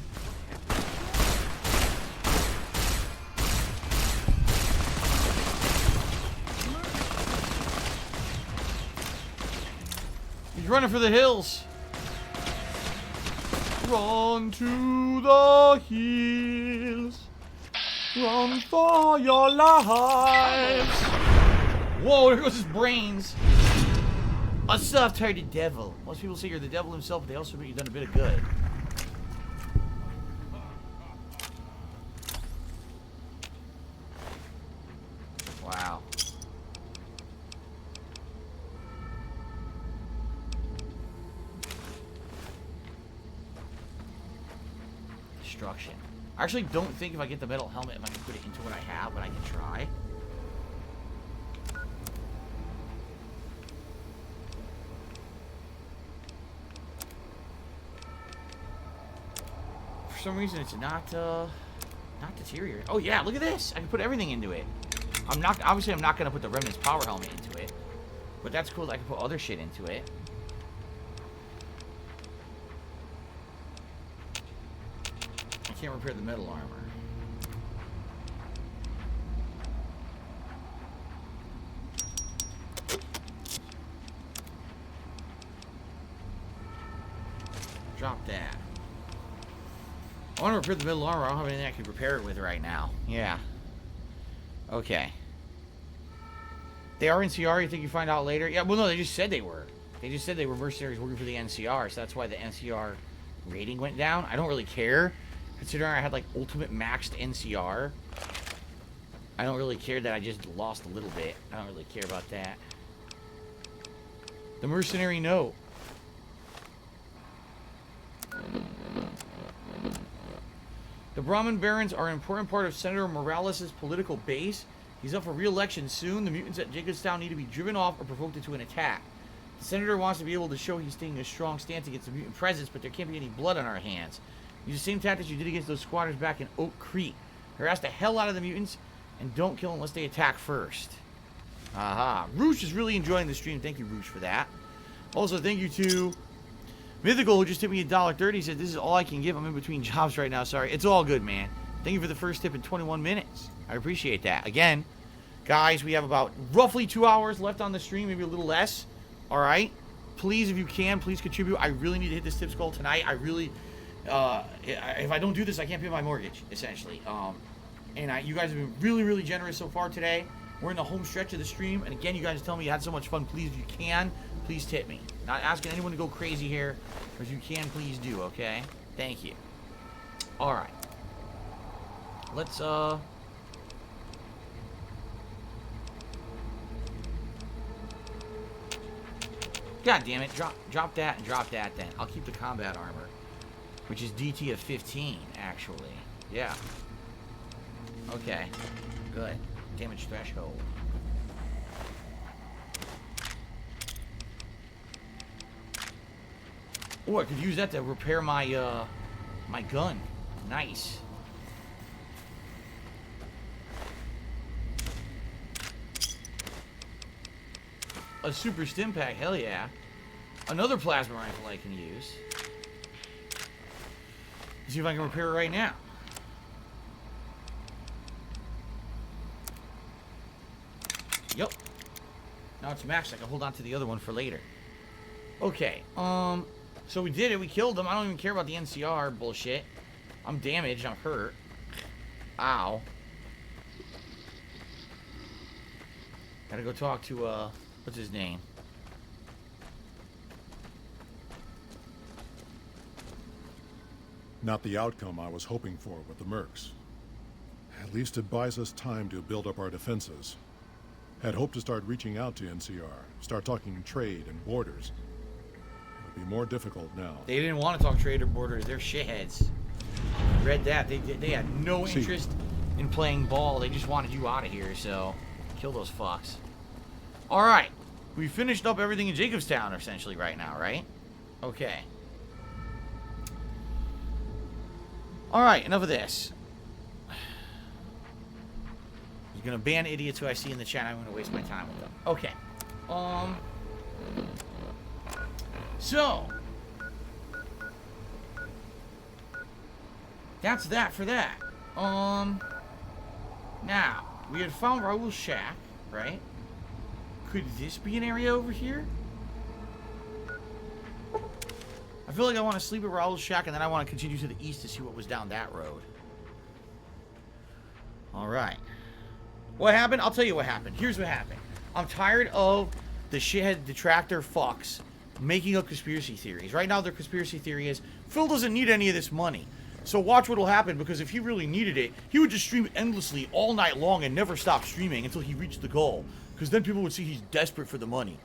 running for the hills. Run to the hills. Run for your lives. Whoa, there goes his brains. A soft-hearted devil. Most people say you're the devil himself, but they also admit you've done a bit of good. Wow. Destruction. I actually don't think if I get the metal helmet, if I can put it into what I have, but I can try. For some reason, it's not deteriorating. Oh yeah, look at this! I can put everything into it. Obviously, I'm not gonna put the Remnant's power helmet into it, but that's cool that I can put other shit into it. I can't repair the metal armor. Drop that. I want to repair the metal armor. I don't have anything I can repair it with right now. Yeah. Okay. They are NCR. You think you find out later? Yeah, well, no, they just said they were. They just said they were mercenaries working for the NCR, so that's why the NCR rating went down. I don't really care, considering I had, like, ultimate maxed NCR. I don't really care that I just lost a little bit. I don't really care about that. The mercenary note. The Brahmin Barons are an important part of Senator Morales' political base. He's up for re-election soon. The mutants at Jacobstown need to be driven off or provoked into an attack. The Senator wants to be able to show he's taking a strong stance against the mutant presence, but there can't be any blood on our hands. Use the same tactics you did against those squatters back in Oak Creek. Harass the hell out of the mutants and don't kill unless they attack first. Aha. Roosh is really enjoying the stream. Thank you, Roosh, for that. Also, thank you to Mythical, who just tipped me $1.30. He said, this is all I can give. I'm in between jobs right now. Sorry. It's all good, man. Thank you for the first tip in 21 minutes. I appreciate that. Again, guys, we have about roughly 2 hours left on the stream, maybe a little less. All right? Please, if you can, please contribute. I really need to hit this tips goal tonight. I really, if I don't do this, I can't pay my mortgage, essentially. And you guys have been really, really generous so far today. We're in the home stretch of the stream. And again, you guys tell me you had so much fun. Please, if you can, please tip me. Not asking anyone to go crazy here. But if you can, please do, okay? Thank you. All right. Let's, God damn it. Drop that and drop that then. I'll keep the combat armor. Which is DT of 15, actually. Yeah. Okay. Good. Damage threshold. Oh, I could use that to repair my, my gun. Nice. A super stim pack, hell yeah. Another plasma rifle I can use. Let's see if I can repair it right now. Yep. Now it's maxed. I can hold on to the other one for later. Okay. So we did it. We killed them. I don't even care about the NCR bullshit. I'm damaged. I'm hurt. Ow. Gotta go talk to, what's his name? Not the outcome I was hoping for with the mercs. At least it buys us time to build up our defenses. Had hoped to start reaching out to NCR, start talking trade and borders. It'll be more difficult now. They didn't want to talk trade or borders. They're shitheads. Read that. They had no interest in playing ball. They just wanted you out of here, so kill those fucks. Alright. We finished up everything in Jacobstown, essentially, right now, right? Okay. Alright, enough of this. You're gonna ban idiots who I see in the chat. I'm gonna waste my time with them. Okay. So that's that for that. Now we had found Raoul's shack, right? Could this be an area over here? I feel like I want to sleep at Raul's shack, and then I want to continue to the east to see what was down that road. Alright. What happened? I'll tell you what happened. Here's what happened. I'm tired of the shithead detractor fucks making up conspiracy theories. Right now, their conspiracy theory is Phil doesn't need any of this money. So watch what will happen, because if he really needed it, he would just stream endlessly all night long and never stop streaming until he reached the goal. Because then people would see he's desperate for the money.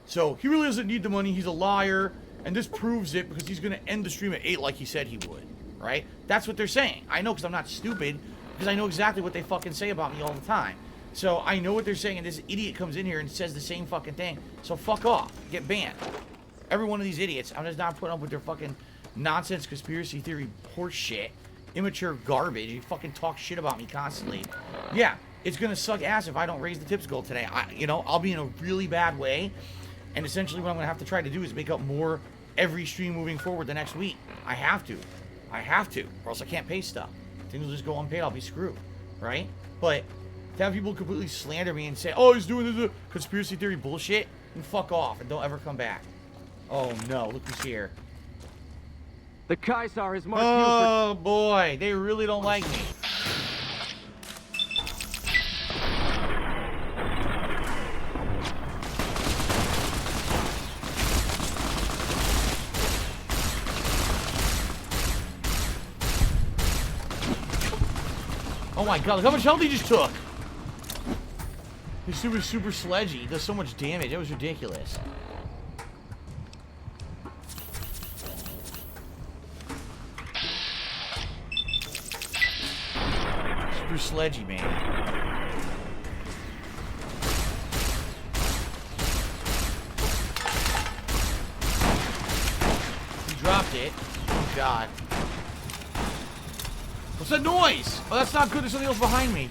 So he really doesn't need the money. He's a liar. And this proves it, because he's going to end the stream at 8 like he said he would. Right? That's what they're saying. I know, because I'm not stupid. Because I know exactly what they fucking say about me all the time. So I know what they're saying, and this idiot comes in here and says the same fucking thing. So fuck off. Get banned. Every one of these idiots. I'm just not putting up with their fucking nonsense conspiracy theory horse shit. Immature garbage. You fucking talk shit about me constantly. Yeah, it's going to suck ass if I don't raise the tips goal today. I'll be in a really bad way. And essentially what I'm going to have to try to do is make up more every stream moving forward the next week. I have to. Or else I can't pay stuff. Things will just go unpaid. I'll be screwed. Right? But to have people completely slander me and say, oh, he's doing this conspiracy theory bullshit, and fuck off and don't ever come back. Oh no, look who's here. The Kaiser is marked Oh boy, they really don't like me. Oh my god, look how much health he just took! He's super sledgy. He does so much damage. That was ridiculous. Super sledgy, man. He dropped it. Oh god. What's that noise? Oh, that's not good. There's something else behind me.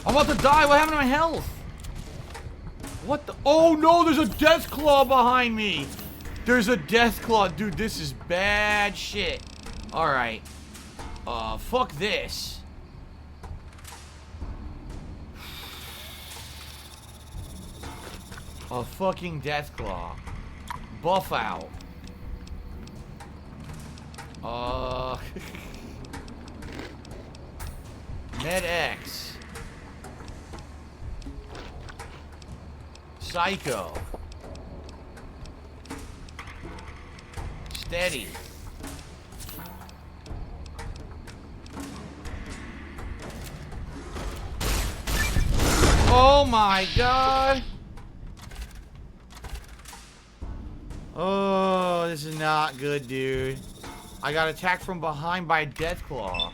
I'm about to die. What happened to my health? What the? Oh no, there's a death claw behind me. There's a death claw. Dude, this is bad shit. Alright. Fuck this. A fucking death claw. Buff out. Med X. Psycho. Steady. Oh my god. Oh, this is not good, dude. I got attacked from behind by a Deathclaw.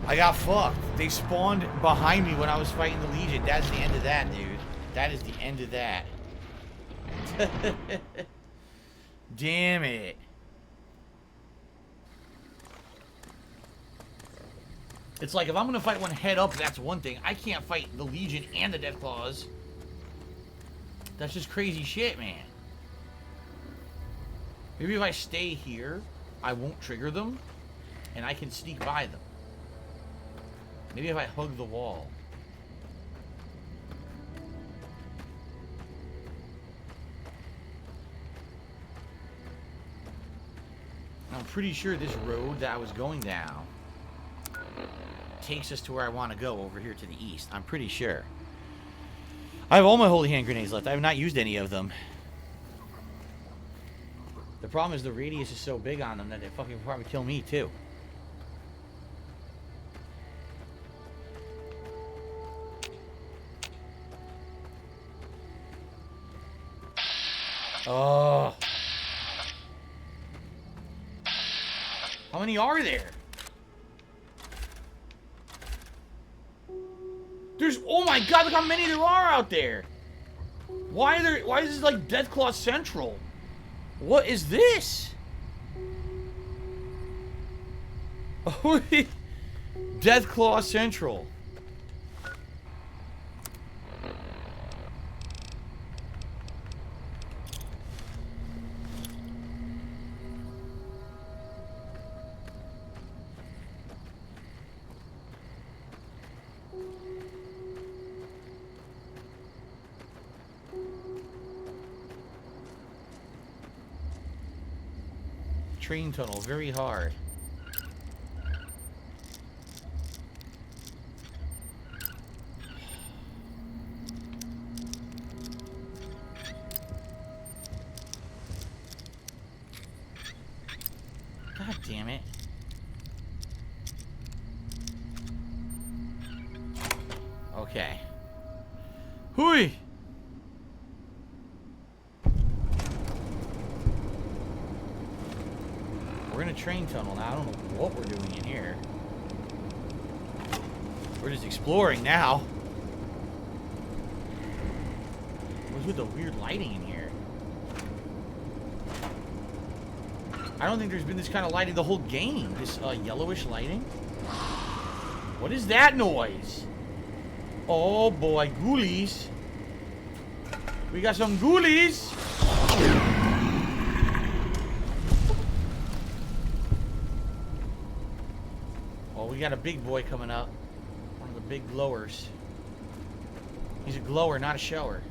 I got fucked. They spawned behind me when I was fighting the Legion. That's the end of that, dude. That is the end of that. Damn it. It's like, if I'm gonna fight one head up, that's one thing. I can't fight the Legion and the Deathclaws. That's just crazy shit, man. Maybe if I stay here, I won't trigger them, and I can sneak by them. Maybe if I hug the wall. I'm pretty sure this road that I was going down takes us to where I want to go over here to the east. I'm pretty sure. I have all my holy hand grenades left. I have not used any of them. The problem is the radius is so big on them that they fucking probably kill me too. Oh. How many are there? There's, oh my god, look how many there are out there. Why is this like Deathclaw Central? What is this? Deathclaw Central. Train tunnel, very hard. God damn it. Okay. Hui! We're in a train tunnel now. I don't know what we're doing in here. We're just exploring now. What's with the weird lighting in here? I don't think there's been this kind of lighting the whole game. This yellowish lighting. What is that noise? Oh boy, ghoulies. We got some ghoulies. Oh, we got a big boy coming up. One of the big glowers. He's a glower, not a shower.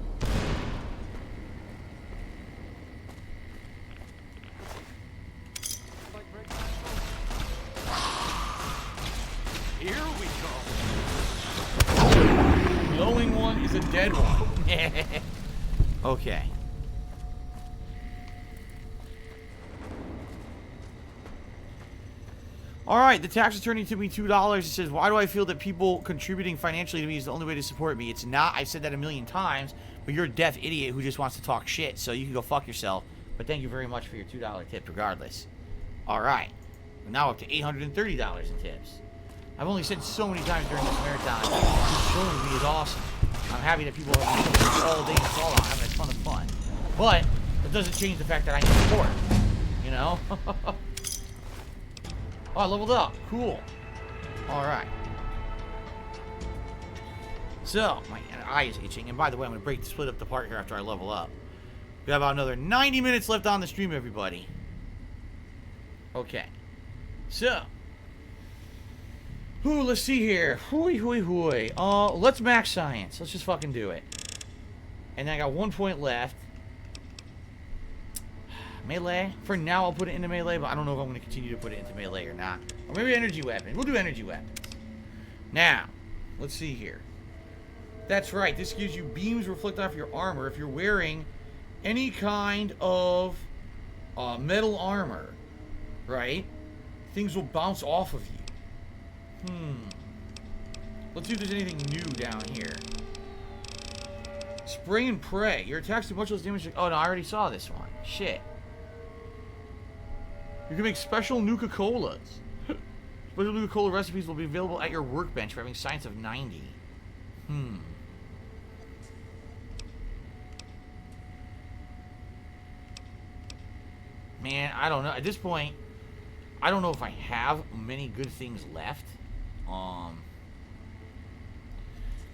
Here we go. Glowing one is a dead one. Okay. Alright, the tax attorney took me $2. It says, why do I feel that people contributing financially to me is the only way to support me? It's not. I've said that a million times, but you're a deaf idiot who just wants to talk shit, so you can go fuck yourself. But thank you very much for your $2 tip regardless. Alright. We're now up to $830 in tips. I've only said so many times during this marathon, this showing me is awesome. I'm happy that people have all day in Fallout having a ton of fun. But it doesn't change the fact that I need support. You know? Oh, I leveled up. Cool. Alright. So, my eye is itching. And by the way, I'm going to split up the part here after I level up. We have about another 90 minutes left on the stream, everybody. Okay. So. Ooh, let's see here. Hooey, hooey, hooey. Let's max science. Let's just fucking do it. And then I got 1 point left. Melee. For now, I'll put it into melee, but I don't know if I'm going to continue to put it into melee or not. Or maybe energy weapon. We'll do energy weapons. Now, let's see here. That's right. This gives you beams reflect off your armor if you're wearing any kind of metal armor. Right? Things will bounce off of you. Let's see if there's anything new down here. Spray and pray. Your attacks do much less damage. Oh, no, I already saw this one. Shit. You can make special Nuka-Colas. Special Nuka-Cola recipes will be available at your workbench for having science of 90. Man, I don't know. At this point, I don't know if I have many good things left.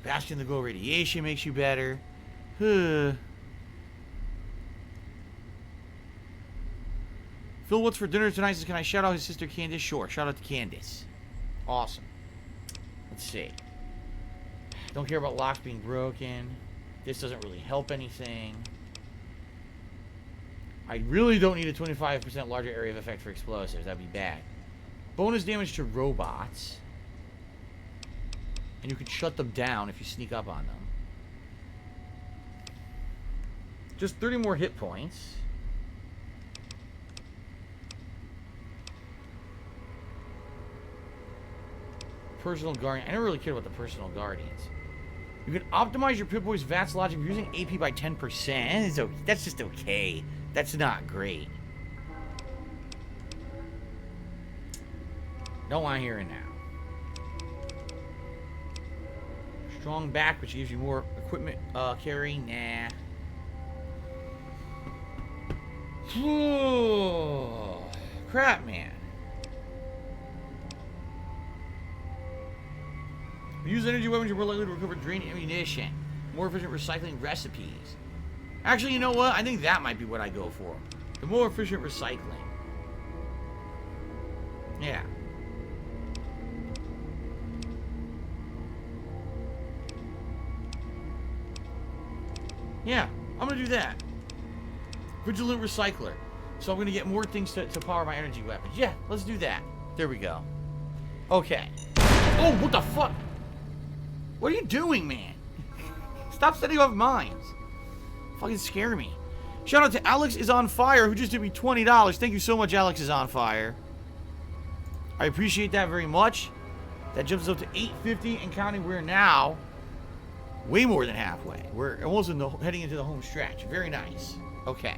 Bastion the Glow Radiation makes you better. Phil, what's for dinner tonight? Says, can I shout out his sister Candace? Sure. Shout out to Candace. Awesome. Let's see. Don't care about locks being broken. This doesn't really help anything. I really don't need a 25% larger area of effect for explosives. That'd be bad. Bonus damage to robots. And you can shut them down if you sneak up on them. Just 30 more hit points. Personal Guardian. I never really cared about the Personal Guardians. You can optimize your Pip-Boy's VATS logic using AP by 10%. It's okay. That's just okay. That's not great. Don't want to hear it now. Strong back, which gives you more equipment carry. Nah. Crap, man. Use energy weapons, you're more likely to recover drained ammunition. More efficient recycling recipes. Actually, you know what? I think that might be what I go for. The more efficient recycling. Yeah. Yeah, I'm gonna do that. Vigilant recycler. So I'm gonna get more things to power my energy weapons. Yeah, let's do that. There we go. Okay. Oh, what the fuck? What are you doing, man? Stop setting off mines. Fucking scare me. Shout out to Alex is on fire, who just did me $20. Thank you so much, Alex is on fire. I appreciate that very much. That jumps us up to 850 and counting. We're now way more than halfway. We're almost heading into the home stretch. Very nice. Okay.